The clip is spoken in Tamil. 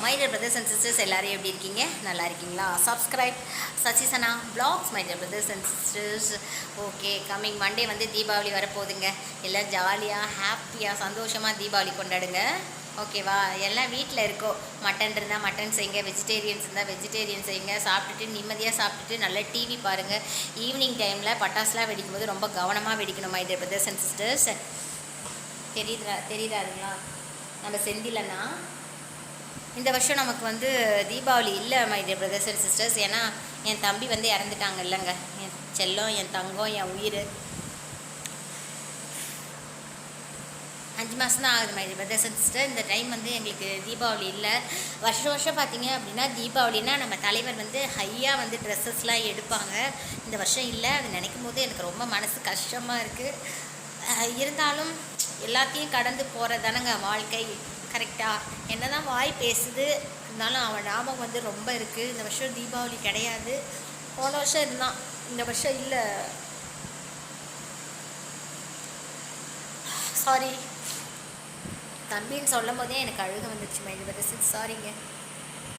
My dear brothers and sisters எல்லாரும் எப்படி இருக்கீங்க? நல்லா இருக்கீங்களா? சப்ஸ்கிரைப் சசிசனா blogs my dear brothers and sisters. Okay, coming Monday வந்து தீபாவளி வரப்போகுதுங்க. எல்லாம் ஜாலியாக ஹாப்பியாக சந்தோஷமாக தீபாவளி கொண்டாடுங்க. ஓகேவா? எல்லாம் வீட்டில் இருக்கோ, மட்டன் இருந்தால் மட்டன் செய்யுங்க, வெஜிடேரியன்ஸ் இருந்தால் வெஜிடேரியன் செய்யுங்க, சாப்பிட்டுட்டு நிம்மதியாக சாப்பிட்டுட்டு நல்லா டிவி பாருங்கள். ஈவினிங் டைமில் பட்டாசுலாம் வெடிக்கும் போது ரொம்ப கவனமாக வெடிக்கணும் my dear brothers and sisters. தெரியுறாருங்களா நம்ம செந்திலன்னா? இந்த வருஷம் நமக்கு வந்து தீபாவளி இல்லை my dear brothers and sisters. ஏன்னா என் தம்பி வந்து இறந்துட்டாங்க இல்லைங்க. என் செல்லம், என் தங்கம், என் உயிர். 5 மாதம் தான் ஆகுது my dear brothers and sister. இந்த டைம் வந்து எங்களுக்கு தீபாவளி இல்லை. வருஷம் பார்த்தீங்க அப்படின்னா தீபாவளினா நம்ம தலைவர் வந்து ஹையாக வந்து ட்ரெஸ்ஸஸ்லாம் எடுப்பாங்க. இந்த வருஷம் இல்லை. அது நினைக்கும் போது எனக்கு ரொம்ப மனசு கஷ்டமாக இருக்குது. இருந்தாலும் எல்லாத்தையும் கடந்து போகிறதானங்க வாழ்க்கை. கரெக்டாக என்ன தான் வாய் பேசுது, இருந்தாலும் அவன் ஞாபகம் வந்து ரொம்ப இருக்குது. இந்த வருஷம் தீபாவளி கிடையாது. போன வருஷம் இருந்தான், இந்த வருஷம் இல்லை. சாரி, தம்பின்னு சொல்லும் போதே எனக்கு அழுக வந்துடுச்சு மை டியர் பிரதர்ஸ். சாரிங்க.